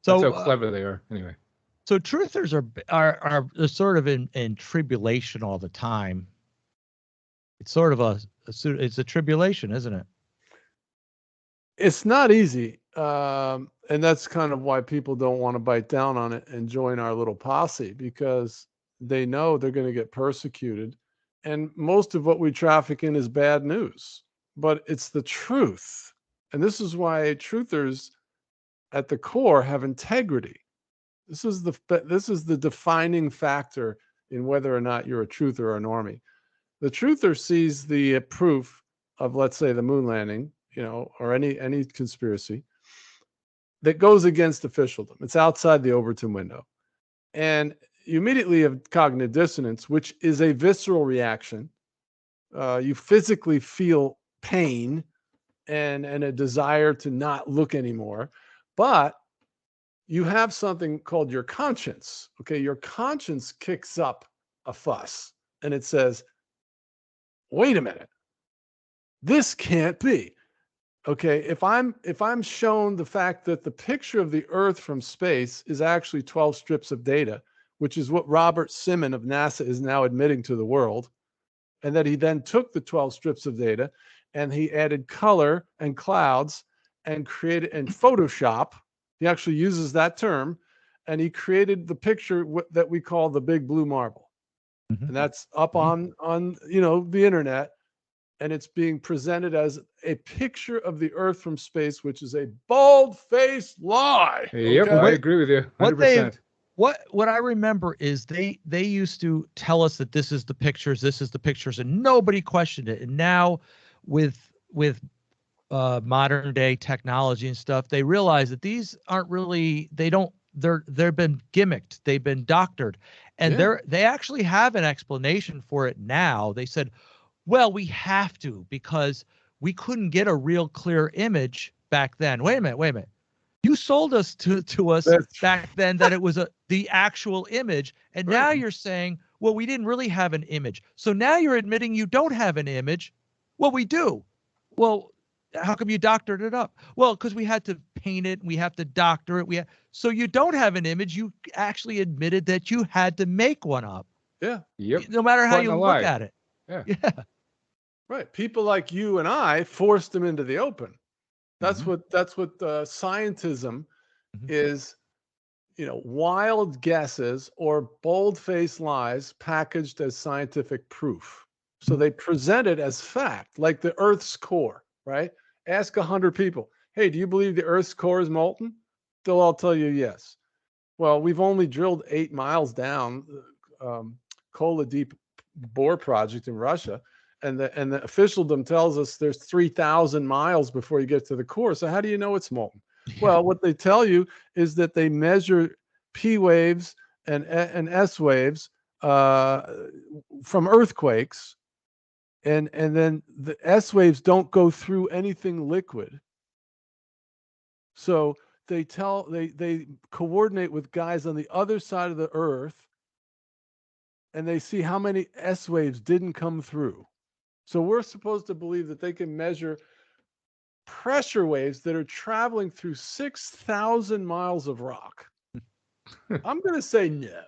So that's how clever they are. Anyway. So truthers are sort of in tribulation all the time. It's sort of it's a tribulation, isn't it? It's not easy. And that's kind of why people don't want to bite down on it and join our little posse, because they know they're going to get persecuted. And most of what we traffic in is bad news, but it's the truth. And this is why truthers at the core have integrity. This is the defining factor in whether or not you're a truther or a normie. The truther sees the proof of, let's say, the moon landing, or any conspiracy that goes against officialdom. It's outside the Overton window. And you immediately have cognitive dissonance, which is a visceral reaction. You physically feel pain and a desire to not look anymore. But you have something called your conscience. Okay, your conscience kicks up a fuss and it says, wait a minute, this can't be. Okay, if I'm shown the fact that the picture of the Earth from space is actually 12 strips of data, which is what Robert Simon of NASA is now admitting to the world, and that he then took the 12 strips of data and he added color and clouds and created, and Photoshop, he actually uses that term, and he created the picture that we call the big blue marble. Mm-hmm. And that's up on the internet, and it's being presented as a picture of the Earth from space, which is a bald-faced lie. Yep, okay? I agree with you 100%. What I remember is they used to tell us that this is the pictures, and nobody questioned it. And now with modern day technology and stuff, they realize that these aren't really, they've been gimmicked, they've been doctored, and they actually have an explanation for it now. They said, well, we have to, because we couldn't get a real clear image back then. Wait a minute. You sold us to us back then that it was the actual image, and now you're saying, well, we didn't really have an image. So now you're admitting you don't have an image. Well, we do. Well, how come you doctored it up? Well, because we had to paint it, we have to doctor it. So you don't have an image. You actually admitted that you had to make one up. Yeah. Yep. No matter how you look at it. Yeah. Right. People like you and I forced them into the open. That's what scientism is, wild guesses or bold-faced lies packaged as scientific proof. So they present it as fact, like the Earth's core, right? Ask 100 people, hey, do you believe the Earth's core is molten? They'll all tell you yes. Well, we've only drilled 8 miles down Kola Deep Bore project in Russia. And the officialdom tells us there's 3,000 miles before you get to the core. So how do you know it's molten? Yeah. Well, what they tell you is that they measure P waves and S waves from earthquakes, and then the S waves don't go through anything liquid. So they coordinate with guys on the other side of the Earth, and they see how many S waves didn't come through. So we're supposed to believe that they can measure pressure waves that are traveling through 6,000 miles of rock. I'm going to say no.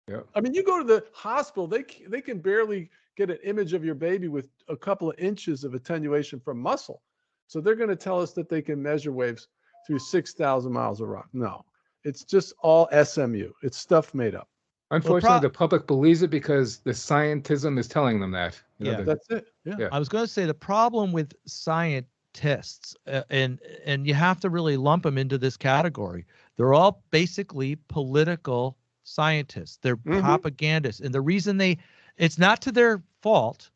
Yeah. I mean, you go to the hospital, they can barely get an image of your baby with a couple of inches of attenuation from muscle. So they're going to tell us that they can measure waves through 6,000 miles of rock. No, it's just all SMU. It's stuff made up. Unfortunately, the public believes it because the scientism is telling them that. That's it. Yeah. I was going to say the problem with scientists, and you have to really lump them into this category. They're all basically political scientists. They're propagandists, and the reason it's not to their fault.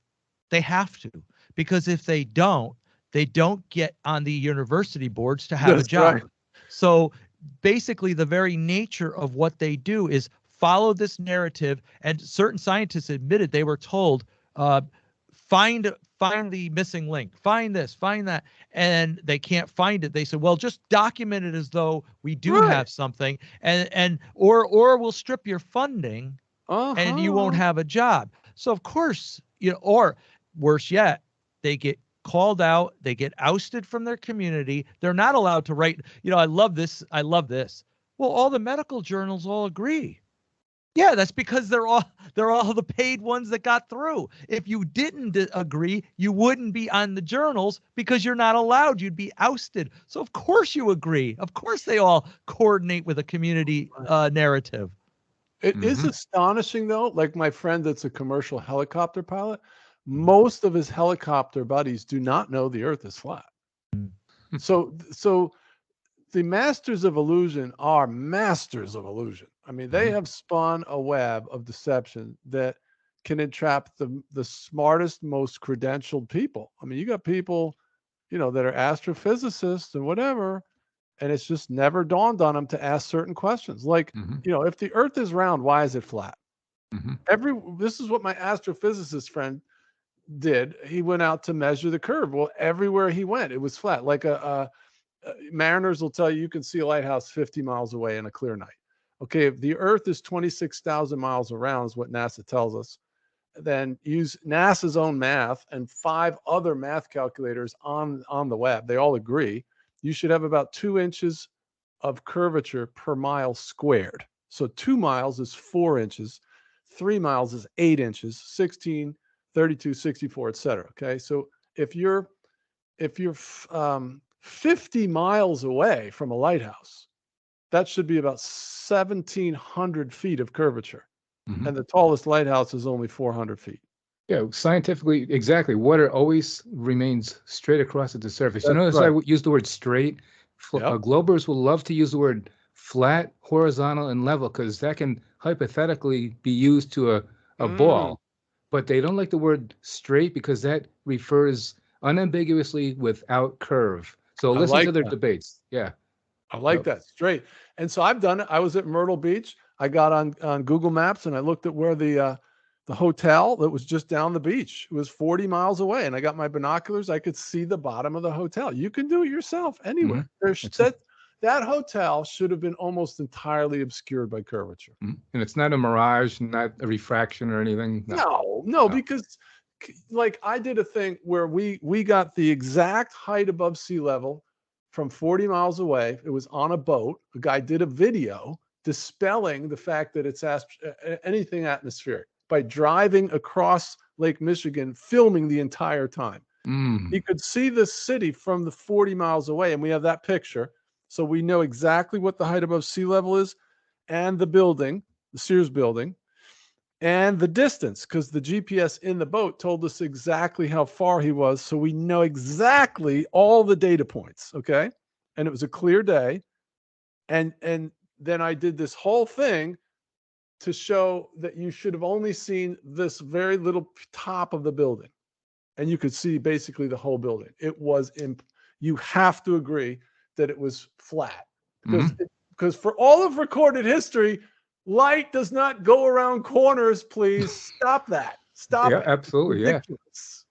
They have to, because if they don't get on the university boards to have a job. Right. So basically, the very nature of what they do is follow this narrative, and certain scientists admitted they were told, find the missing link, find this, find that, and they can't find it. They said, well, just document it as though we do have something, or we'll strip your funding, and you won't have a job. So of course, or worse yet, they get called out, they get ousted from their community. They're not allowed to write. I love this. Well, all the medical journals all agree. Yeah, that's because they're all the paid ones that got through. If you didn't agree, you wouldn't be on the journals because you're not allowed. You'd be ousted. So of course you agree. Of course they all coordinate with a community narrative. It is astonishing, though. Like my friend that's a commercial helicopter pilot, most of his helicopter buddies do not know the Earth is flat. So the masters of illusion are masters of illusion. I mean, they have spun a web of deception that can entrap the smartest, most credentialed people. I mean, you got people, that are astrophysicists and whatever, and it's just never dawned on them to ask certain questions. Like, if the Earth is round, why is it flat? This is what my astrophysicist friend did. He went out to measure the curve. Well, everywhere he went, it was flat. Like mariners will tell you can see a lighthouse 50 miles away in a clear night. Okay, if the Earth is 26,000 miles around, is what NASA tells us, then use NASA's own math and 5 other math calculators on the web. They all agree you should have about 2 inches of curvature per mile squared. So 2 miles is 4 inches, 3 miles is 8 inches, 16, 32, 64, etc. Okay, so if you're 50 miles away from a lighthouse, that should be about 1,700 feet of curvature. And the tallest lighthouse is only 400 feet. Yeah, scientifically, exactly. Water always remains straight across at the surface. That's Notice right. I use the word straight. Globers will love to use the word flat, horizontal, and level because that can hypothetically be used to a ball. But they don't like the word straight because that refers unambiguously without curve. So listen to their debates. Yeah. I like that, straight. And so I've done it. I was at Myrtle Beach. I got on Google Maps and I looked at where the hotel that was just down the beach. It was 40 miles away, and I got my binoculars. I could see the bottom of the hotel. You can do it yourself anywhere. That hotel should have been almost entirely obscured by curvature. And it's not a mirage, not a refraction or anything. No, because like I did a thing where we got the exact height above sea level from 40 miles away. It was on a boat. A guy did a video dispelling the fact that it's anything atmospheric by driving across Lake Michigan, filming the entire time. He could see the city from the 40 miles away, and we have that picture. So we know exactly what the height above sea level is, and the building, the Sears building, and the distance, because the GPS in the boat told us exactly how far he was. So we know exactly all the data points. Okay. And it was a clear day. And then I did this whole thing to show that you should have only seen this very little top of the building, and you could see basically the whole building. It was, you have to agree that it was flat, because for all of recorded history, light does not go around corners. Please stop that. Stop it. Absolutely. Yeah.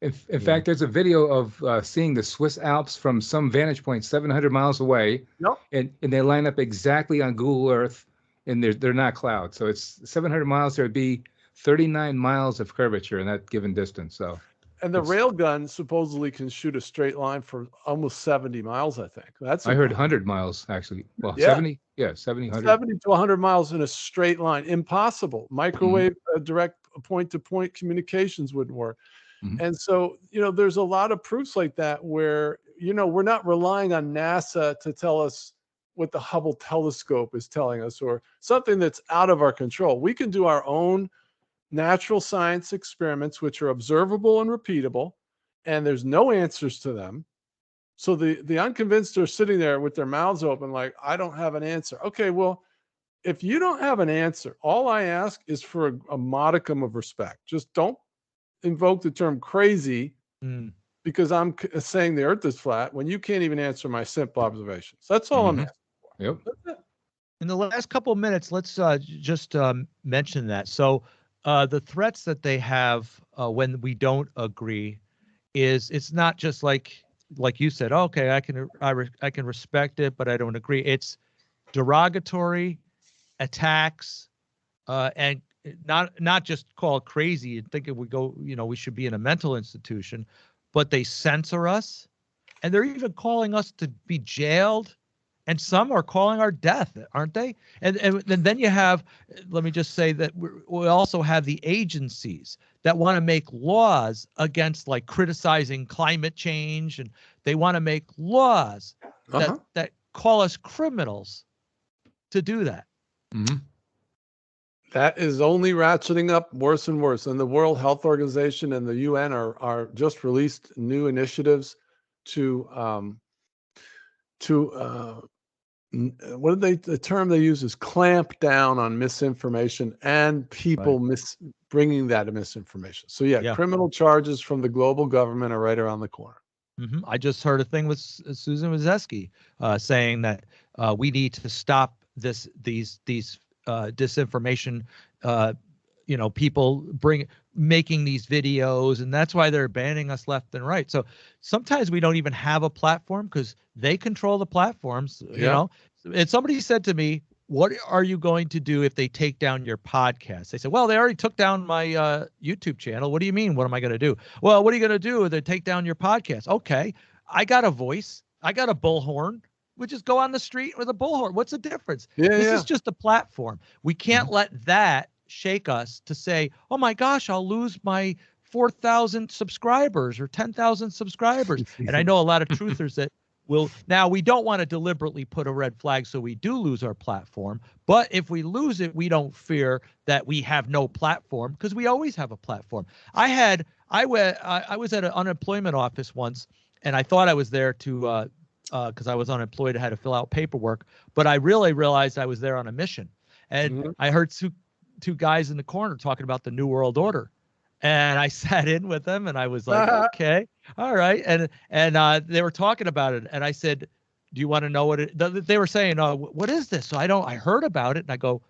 In fact, there's a video of seeing the Swiss Alps from some vantage point 700 miles away. And they line up exactly on Google Earth, and they're not clouds. So it's 700 miles. There'd be 39 miles of curvature in that given distance. So. And the railgun supposedly can shoot a straight line for almost 70 miles, I think. I heard 100 miles, actually. Well, 70? Yeah, 70, 100. 70 to 100 miles in a straight line. Impossible. Microwave direct point-to-point communications wouldn't work. And so, there's a lot of proofs like that where, we're not relying on NASA to tell us what the Hubble telescope is telling us or something that's out of our control. We can do our own natural science experiments, which are observable and repeatable, and there's no answers to them. So the unconvinced are sitting there with their mouths open like, I don't have an answer. Okay, well, if you don't have an answer, all I ask is for a modicum of respect. Just don't invoke the term crazy because I'm saying the Earth is flat when you can't even answer my simple observations. That's all I'm asking for. Yep. That's it. In the last couple of minutes, let's just mention that. So the threats that they have when we don't agree is it's not just like you said, okay, I can respect it, but I don't agree. It's derogatory attacks, and not just call it crazy and think we should be in a mental institution, but they censor us, and they're even calling us to be jailed. And some are calling our death, aren't they? And then you have, let me just say that we also have the agencies that want to make laws against like criticizing climate change, and they want to make laws that call us criminals to do that. That is only ratcheting up worse and worse. And the World Health Organization and the UN are just released new initiatives to what did the term they use is clamp down on misinformation and people bringing that misinformation. So yeah, criminal charges from the global government are right around the corner. I just heard a thing with Susan Wojcicki saying that we need to stop these disinformation. People making these videos, and that's why they're banning us left and right. So sometimes we don't even have a platform because they control the platforms. You know, and somebody said to me, "What are you going to do if they take down your podcast?" They said, "Well, they already took down my YouTube channel. What do you mean? What am I going to do?" "Well, what are you going to do if they take down your podcast?" "Okay, I got a voice. I got a bullhorn. We just go on the street with a bullhorn. What's the difference?" This is just a platform. We can't let that shake us to say, "Oh my gosh, I'll lose my 4,000 subscribers or 10,000 subscribers." And I know a lot of truthers that will. Now, we don't want to deliberately put a red flag so we do lose our platform. But if we lose it, we don't fear that we have no platform because we always have a platform. I was at an unemployment office once, and I thought I was there to because I was unemployed. I had to fill out paperwork, but I really realized I was there on a mission. And I heard two guys in the corner talking about the New World Order. And I sat in with them and I was like, okay, all right. And they were talking about it. And I said, "Do you want to know what it?" They were saying, "What is this?" So I heard about it and I go,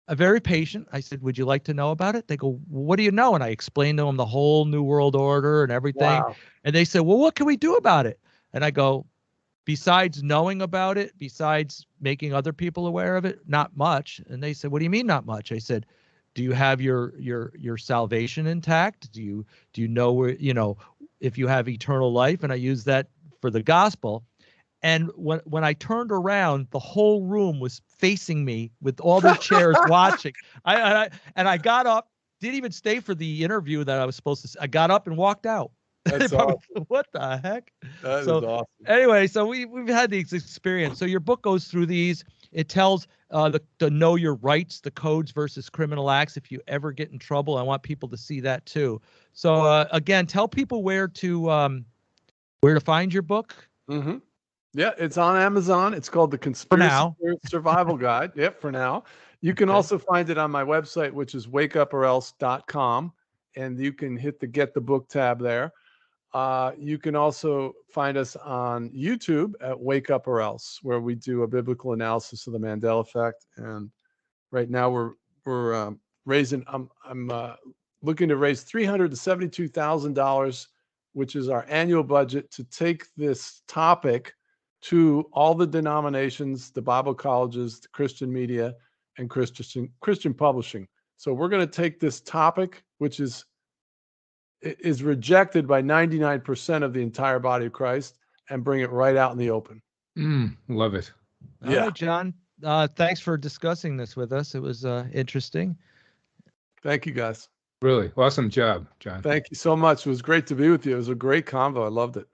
very patient. I said, "Would you like to know about it?" They go, "Well, what do you know?" And I explained to them the whole New World Order and everything. Wow. And they said, "Well, what can we do about it?" And I go, "Besides knowing about it, besides making other people aware of it, not much." And they said, "What do you mean not much?" I said, "Do you have your salvation intact? Do you know where, if you have eternal life?" And I use that for the gospel. And when I turned around, the whole room was facing me with all their chairs watching. I got up, didn't even stay for the interview that I was supposed to. I got up and walked out. That's awesome. What the heck? That is awesome. Anyway, so we've had this experience. So your book goes through these. It tells the know your rights, the codes versus criminal acts. If you ever get in trouble, I want people to see that too. So again, tell people where to find your book. Yeah, it's on Amazon. It's called the Conspiracy Theorist Survival Guide. Yep, for now. You can also find it on my website, which is wakeuporelse.com, and you can hit the Get the Book tab there. You can also find us on YouTube at Wake Up or Else, where we do a biblical analysis of the Mandela effect. And right now we're raising. I'm looking to raise $372,000, which is our annual budget, to take this topic to all the denominations, the Bible colleges, the Christian media, and Christian publishing. So we're going to take this topic, which is rejected by 99% of the entire body of Christ, and bring it right out in the open. Love it. All right, John. Thanks for discussing this with us. It was interesting. Thank you, guys. Really awesome job, John. Thank you so much. It was great to be with you. It was a great convo. I loved it.